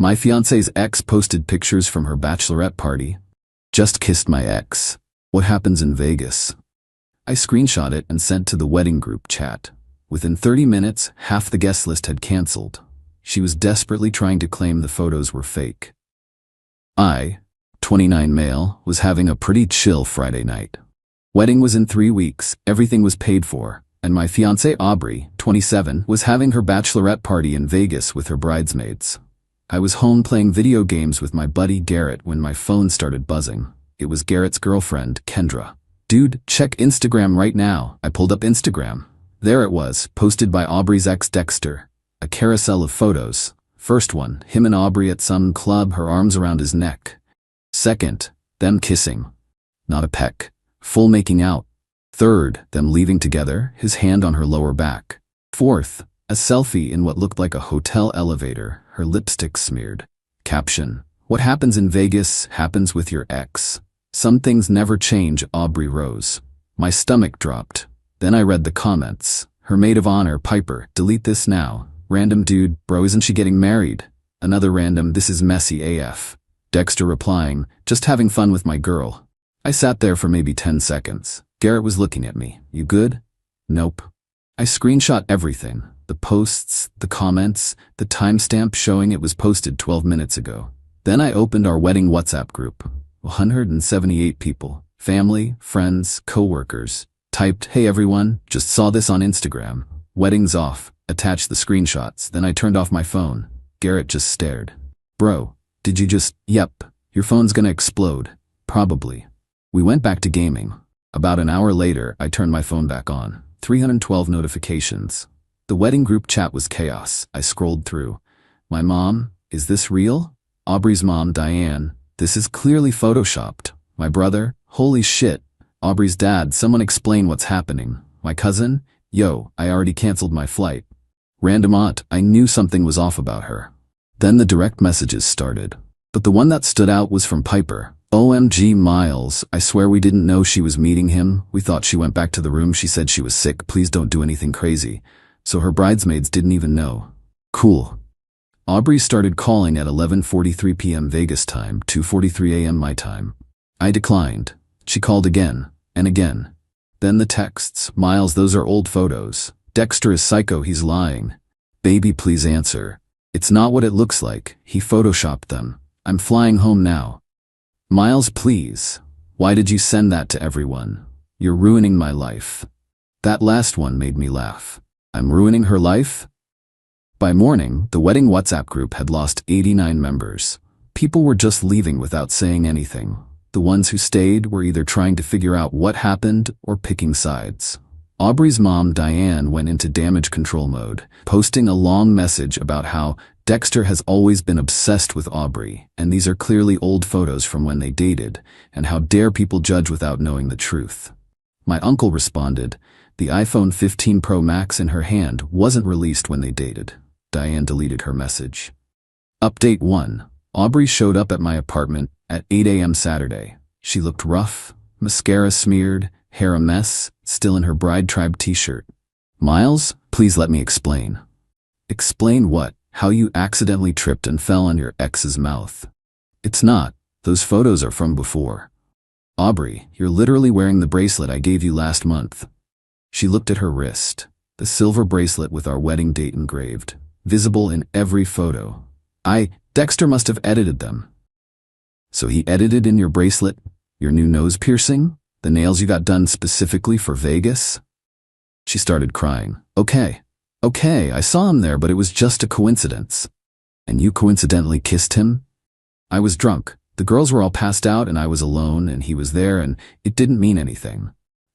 My fiancé's ex posted pictures from her bachelorette party. Just kissed my ex. What happens in Vegas? I screenshot it and sent to the wedding group chat. Within 30 minutes, half the guest list had canceled. She was desperately trying to claim the photos were fake. I, 29 male, was having a pretty chill Friday night. Wedding was in 3 weeks, everything was paid for, and my fiancée Aubrey, 27, was having her bachelorette party in Vegas with her bridesmaids. I was home playing video games with my buddy Garrett when my phone started buzzing. It was Garrett's girlfriend, Kendra. Dude, check Instagram right now. I pulled up Instagram. There it was, posted by Aubrey's ex Dexter. A carousel of photos. First one, him and Aubrey at some club, her arms around his neck. Second, them kissing. Not a peck. Full making out. Third, them leaving together, his hand on her lower back. Fourth, a selfie in what looked like a hotel elevator, her lipstick smeared. Caption: What happens in Vegas happens with your ex. Some things never change, Aubrey Rose. My stomach dropped. Then I read the comments. Her maid of honor, Piper, delete this now. Random dude, bro, isn't she getting married? Another random, this is messy AF. Dexter replying, just having fun with my girl. I sat there for maybe 10 seconds. Garrett was looking at me. You good? Nope. I screenshot everything. The posts, the comments, the timestamp showing it was posted 12 minutes ago. Then I opened our wedding WhatsApp group. 178 people. Family, friends, co-workers. Typed, hey everyone, just saw this on Instagram. Wedding's off. Attached the screenshots. Then I turned off my phone. Garrett just stared. Bro, did you just... Yep. Your phone's gonna explode. Probably. We went back to gaming. About an hour later, I turned my phone back on. 312 notifications. The wedding group chat was chaos. I scrolled through. My mom, is this real? Aubrey's mom, Diane, this is clearly photoshopped. My brother, holy shit. Aubrey's dad, someone explain what's happening. My cousin, yo, I already canceled my flight. Random aunt, I knew something was off about her. Then the direct messages started. But the one that stood out was from Piper. OMG Miles, I swear we didn't know she was meeting him. We thought she went back to the room. She said she was sick. Please don't do anything crazy. So her bridesmaids didn't even know. Cool. Aubrey started calling at 11:43 p.m. Vegas time, 2:43 a.m. my time. I declined. She called again, and again. Then the texts, Miles, those are old photos. Dexter is psycho, he's lying. Baby, please answer. It's not what it looks like. He photoshopped them. I'm flying home now. Miles, please. Why did you send that to everyone? You're ruining my life. That last one made me laugh. I'm ruining her life? By morning, the wedding WhatsApp group had lost 89 members. People were just leaving without saying anything. The ones who stayed were either trying to figure out what happened or picking sides. Aubrey's mom, Diane, went into damage control mode, posting a long message about how Dexter has always been obsessed with Aubrey, and these are clearly old photos from when they dated, and how dare people judge without knowing the truth. My uncle responded, the iPhone 15 Pro Max in her hand wasn't released when they dated. Diane deleted her message. Update 1. Aubrey showed up at my apartment at 8 a.m. Saturday. She looked rough, mascara smeared, hair a mess, still in her bride tribe t-shirt. Miles, please let me explain. Explain what? How you accidentally tripped and fell on your ex's mouth. It's not. Those photos are from before. Aubrey, you're literally wearing the bracelet I gave you last month. She looked at her wrist. The silver bracelet with our wedding date engraved, visible in every photo. Dexter must have edited them. So he edited in your bracelet, your new nose piercing, the nails you got done specifically for Vegas? She started crying. Okay, I saw him there, but it was just a coincidence. And you coincidentally kissed him? I was drunk. The girls were all passed out and I was alone and he was there and it didn't mean anything.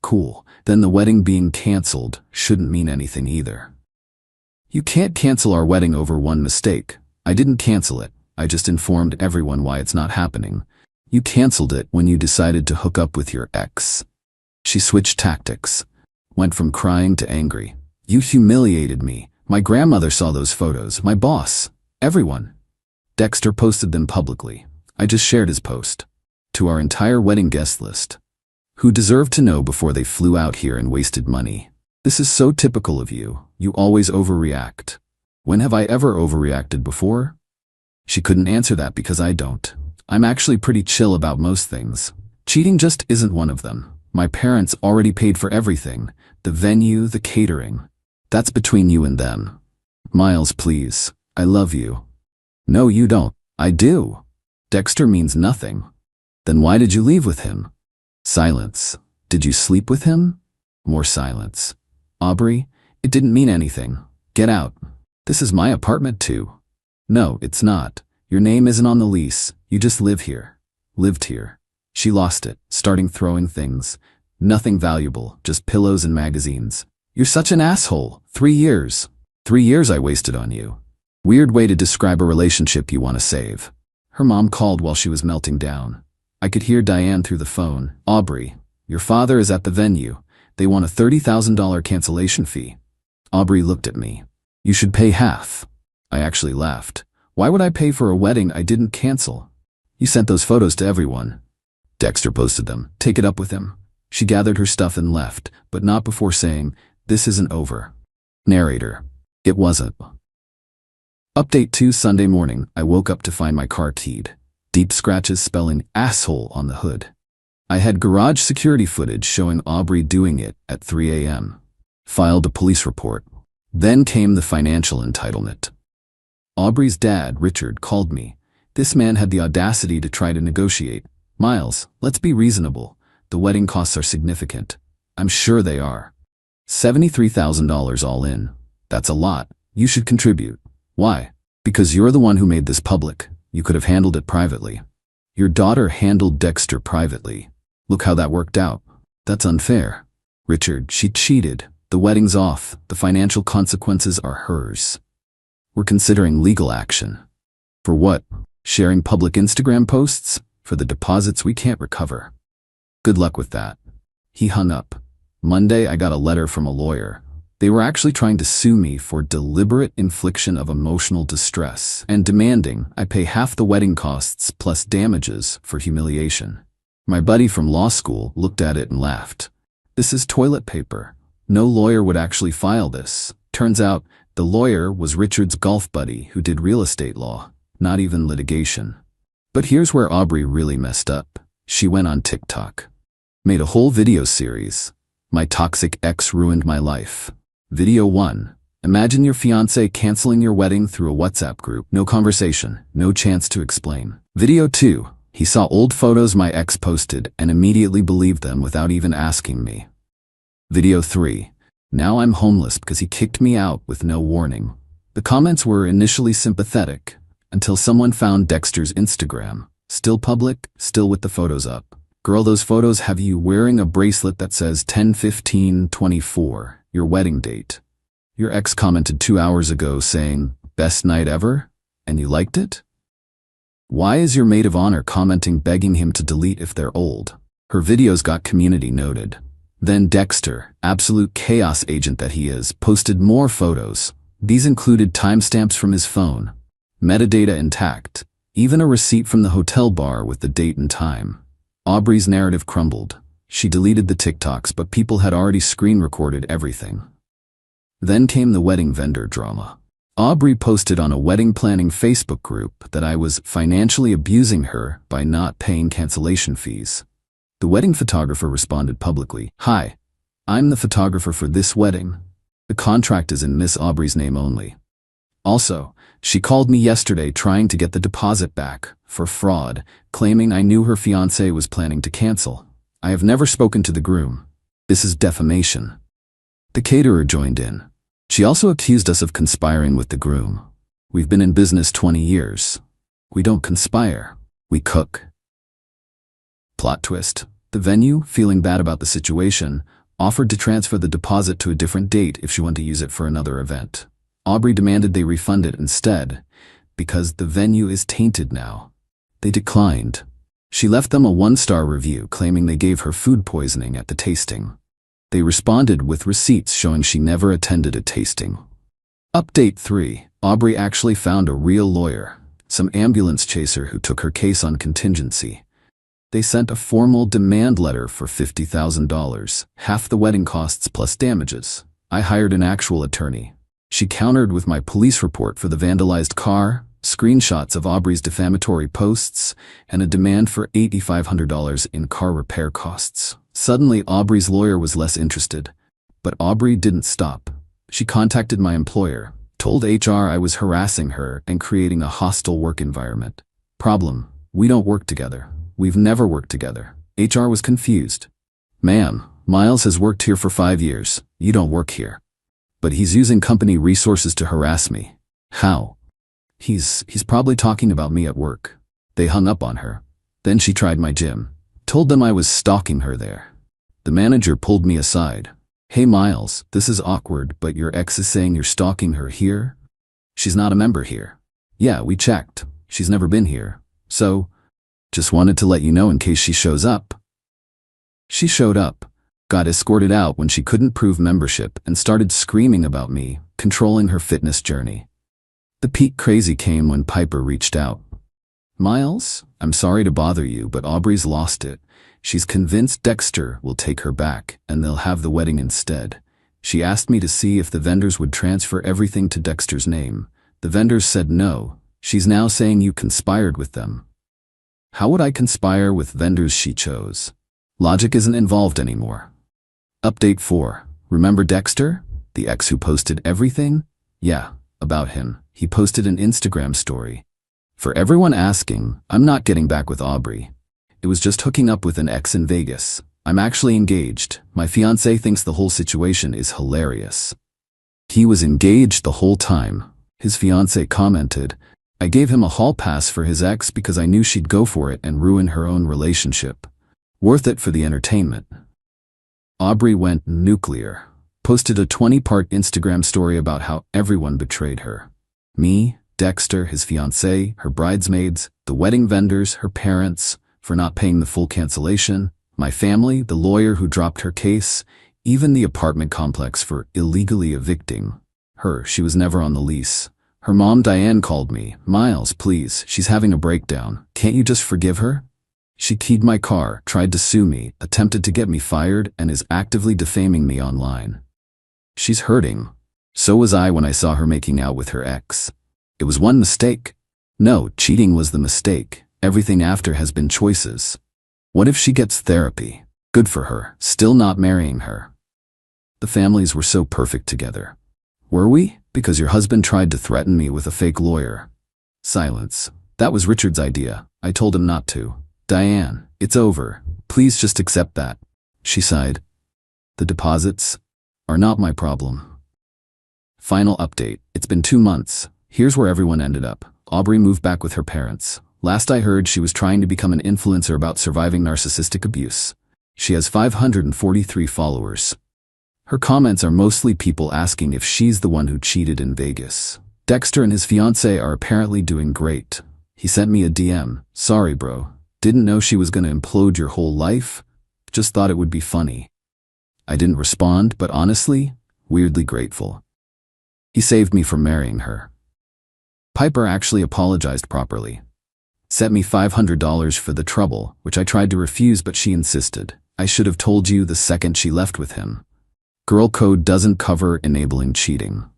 Cool. Then the wedding being canceled shouldn't mean anything either. You can't cancel our wedding over one mistake. I didn't cancel it. I just informed everyone why it's not happening. You canceled it when you decided to hook up with your ex. She switched tactics. Went from crying to angry. You humiliated me. My grandmother saw those photos. My boss. Everyone. Dexter posted them publicly. I just shared his post. To our entire wedding guest list. Who deserved to know before they flew out here and wasted money. This is so typical of you. You always overreact. When have I ever overreacted before? She couldn't answer that because I don't. I'm actually pretty chill about most things. Cheating just isn't one of them. My parents already paid for everything. The venue, the catering. That's between you and them. Miles, please. I love you. No, you don't. I do. Dexter means nothing. Then why did you leave with him? Silence. Did you sleep with him? More silence. Aubrey, it didn't mean anything. Get out. This is my apartment too. No, it's not. Your name isn't on the lease. You just live here. Lived here. She lost it, starting throwing things. Nothing valuable, just pillows and magazines. You're such an asshole. 3 years. 3 years I wasted on you. Weird way to describe a relationship you want to save. Her mom called while she was melting down. I could hear Diane through the phone. Aubrey, your father is at the venue. They want a $30,000 cancellation fee. Aubrey looked at me. You should pay half. I actually laughed. Why would I pay for a wedding I didn't cancel? You sent those photos to everyone. Dexter posted them. Take it up with him. She gathered her stuff and left, but not before saying, this isn't over. Narrator. It wasn't. Update 2 Sunday morning, I woke up to find my car keyed. Deep scratches spelling asshole on the hood. I had garage security footage showing Aubrey doing it at 3 a.m. Filed a police report. Then came the financial entitlement. Aubrey's dad, Richard, called me. This man had the audacity to try to negotiate. Miles, let's be reasonable. The wedding costs are significant. I'm sure they are. $73,000 all in. That's a lot. You should contribute. Why? Because you're the one who made this public. You could have handled it privately. Your daughter handled Dexter privately. Look how that worked out. That's unfair. Richard, she cheated. The wedding's off. The financial consequences are hers. We're considering legal action. For what? Sharing public Instagram posts? For the deposits we can't recover. Good luck with that. He hung up. Monday, I got a letter from a lawyer. They were actually trying to sue me for deliberate infliction of emotional distress and demanding I pay half the wedding costs plus damages for humiliation. My buddy from law school looked at it and laughed. This is toilet paper. No lawyer would actually file this. Turns out, the lawyer was Richard's golf buddy who did real estate law, not even litigation. But here's where Aubrey really messed up. She went on TikTok. Made a whole video series. My toxic ex ruined my life. Video 1. Imagine your fiancé canceling your wedding through a WhatsApp group. No conversation, no chance to explain. Video 2. He saw old photos my ex posted and immediately believed them without even asking me. Video 3. Now I'm homeless because he kicked me out with no warning. The comments were initially sympathetic, until someone found Dexter's Instagram. Still public, still with the photos up. Girl, those photos have you wearing a bracelet that says 10/15/24, your wedding date. Your ex commented 2 hours ago saying, best night ever? And you liked it? Why is your maid of honor commenting begging him to delete if they're old? Her videos got community noted. Then Dexter, absolute chaos agent that he is, posted more photos. These included timestamps from his phone, metadata intact, even a receipt from the hotel bar with the date and time. Aubrey's narrative crumbled. She deleted the TikToks, but people had already screen recorded everything. Then came the wedding vendor drama. Aubrey posted on a wedding planning Facebook group that I was financially abusing her by not paying cancellation fees. The wedding photographer responded publicly, "Hi, I'm the photographer for this wedding. The contract is in Miss Aubrey's name only. Also, she called me yesterday trying to get the deposit back for fraud, claiming I knew her fiancé was planning to cancel. I have never spoken to the groom. This is defamation." The caterer joined in. She also accused us of conspiring with the groom. We've been in business 20 years. We don't conspire. We cook. Plot twist. The venue, feeling bad about the situation, offered to transfer the deposit to a different date if she wanted to use it for another event. Aubrey demanded they refund it instead, because the venue is tainted now. They declined. She left them a 1-star review claiming they gave her food poisoning at the tasting. They responded with receipts showing she never attended a tasting. Update 3. Aubrey actually found a real lawyer, some ambulance chaser who took her case on contingency. They sent a formal demand letter for $50,000, half the wedding costs plus damages. I hired an actual attorney. She countered with my police report for the vandalized car, screenshots of Aubrey's defamatory posts, and a demand for $8,500 in car repair costs. Suddenly, Aubrey's lawyer was less interested. But Aubrey didn't stop. She contacted my employer, told HR I was harassing her and creating a hostile work environment. Problem: we don't work together. We've never worked together. HR was confused. Ma'am, Miles has worked here for 5 years. You don't work here. But he's using company resources to harass me. How? He's probably talking about me at work. They hung up on her. Then she tried my gym. Told them I was stalking her there. The manager pulled me aside. Hey Miles, this is awkward, but your ex is saying you're stalking her here? She's not a member here. Yeah, we checked. She's never been here. So, just wanted to let you know in case she shows up. She showed up, got escorted out when she couldn't prove membership, and started screaming about me, controlling her fitness journey. The peak crazy came when Piper reached out. Miles, I'm sorry to bother you, but Aubrey's lost it. She's convinced Dexter will take her back, and they'll have the wedding instead. She asked me to see if the vendors would transfer everything to Dexter's name. The vendors said no. She's now saying you conspired with them. How would I conspire with vendors she chose? Logic isn't involved anymore. Update 4. Remember Dexter? The ex who posted everything? Yeah, about him. He posted an Instagram story. For everyone asking, I'm not getting back with Aubrey. It was just hooking up with an ex in Vegas. I'm actually engaged. My fiancé thinks the whole situation is hilarious. He was engaged the whole time. His fiancé commented, I gave him a hall pass for his ex because I knew she'd go for it and ruin her own relationship. Worth it for the entertainment. Aubrey went nuclear. Posted a 20-part Instagram story about how everyone betrayed her. Me, Dexter, his fiancée, her bridesmaids, the wedding vendors, her parents, for not paying the full cancellation, my family, the lawyer who dropped her case, even the apartment complex for illegally evicting her. She was never on the lease. Her mom, Diane, called me. Miles, please, she's having a breakdown. Can't you just forgive her? She keyed my car, tried to sue me, attempted to get me fired, and is actively defaming me online. She's hurting. So was I when I saw her making out with her ex. It was one mistake. No, cheating was the mistake. Everything after has been choices. What if she gets therapy? Good for her, still not marrying her. The families were so perfect together. Were we? Because your husband tried to threaten me with a fake lawyer. Silence. That was Richard's idea. I told him not to. Diane, it's over. Please just accept that. She sighed. The deposits are not my problem. Final update. It's been 2 months. Here's where everyone ended up. Aubrey moved back with her parents. Last I heard, she was trying to become an influencer about surviving narcissistic abuse. She has 543 followers. Her comments are mostly people asking if she's the one who cheated in Vegas. Dexter and his fiancée are apparently doing great. He sent me a DM. Sorry, bro. Didn't know she was gonna implode your whole life. Just thought it would be funny. I didn't respond, but honestly, weirdly grateful. He saved me from marrying her. Piper actually apologized properly. Sent me $500 for the trouble, which I tried to refuse, but she insisted. I should have told you the second she left with him. Girl code doesn't cover enabling cheating.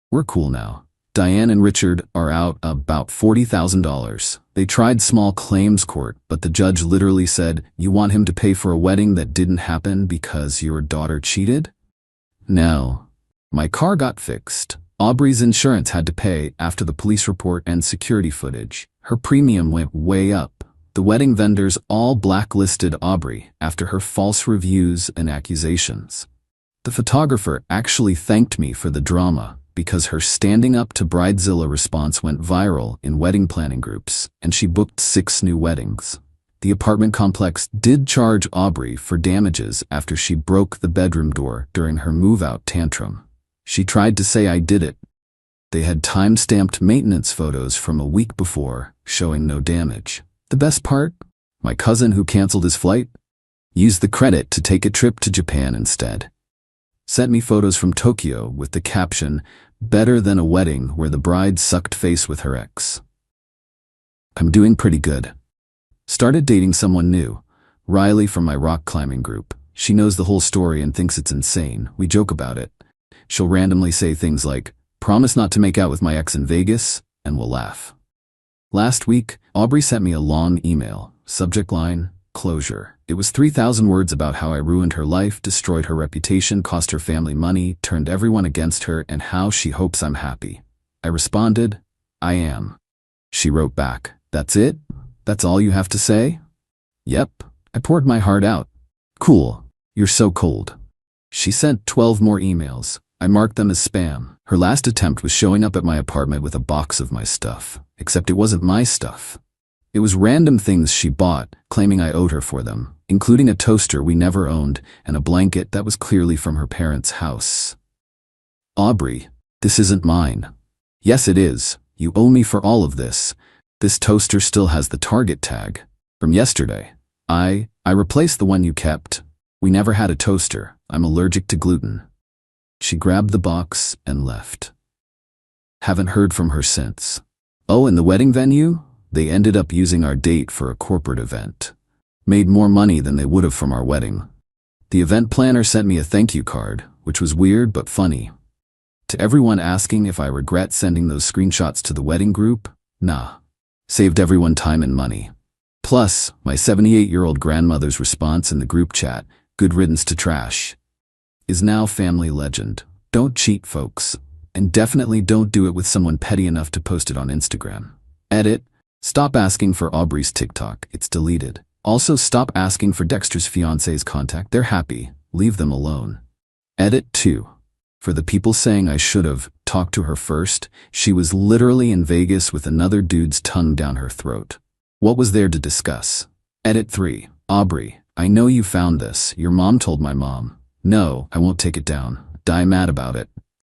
We're cool now. Diane and Richard are out about $40,000. They tried small claims court, but the judge literally said, you want him to pay for a wedding that didn't happen because your daughter cheated? No. My car got fixed. Aubrey's insurance had to pay after the police report and security footage. Her premium went way up. The wedding vendors all blacklisted Aubrey after her false reviews and accusations. The photographer actually thanked me for the drama because her standing up to Bridezilla response went viral in wedding planning groups, and she booked 6 new weddings. The apartment complex did charge Aubrey for damages after she broke the bedroom door during her move-out tantrum. She tried to say I did it. They had time-stamped maintenance photos from a week before, showing no damage. The best part? My cousin who canceled his flight used the credit to take a trip to Japan instead. Sent me photos from Tokyo with the caption, better than a wedding where the bride sucked face with her ex. I'm doing pretty good. Started dating someone new, Riley from my rock climbing group. She knows the whole story and thinks it's insane. We joke about it. She'll randomly say things like, promise not to make out with my ex in Vegas, and we'll laugh. Last week, Aubrey sent me a long email, subject line, closure. It was 3,000 words about how I ruined her life, destroyed her reputation, cost her family money, turned everyone against her, and how she hopes I'm happy. I responded, I am. She wrote back, that's it? That's all you have to say? Yep. I poured my heart out. Cool. You're so cold. She sent 12 more emails. I marked them as spam. Her last attempt was showing up at my apartment with a box of my stuff. Except it wasn't my stuff. It was random things she bought, claiming I owed her for them, including a toaster we never owned and a blanket that was clearly from her parents' house. Aubrey, this isn't mine. Yes, it is. You owe me for all of this. This toaster still has the Target tag. From yesterday. I replaced the one you kept. We never had a toaster. I'm allergic to gluten. She grabbed the box and left. Haven't heard from her since. Oh, and the wedding venue? They ended up using our date for a corporate event. Made more money than they would have from our wedding. The event planner sent me a thank you card, which was weird but funny. To everyone asking if I regret sending those screenshots to the wedding group, nah. Saved everyone time and money. Plus, my 78-year-old grandmother's response in the group chat, good riddance to trash, is now family legend. Don't cheat, folks. And definitely don't do it with someone petty enough to post it on Instagram. Edit. Stop asking for Aubrey's TikTok. It's deleted. Also, stop asking for Dexter's fiancé's contact. They're happy. Leave them alone. Edit 2. For the people saying I should have talked to her first, she was literally in Vegas with another dude's tongue down her throat. What was there to discuss? Edit 3. Aubrey, I know you found this. Your mom told my mom. No, I won't take it down. Die mad about it.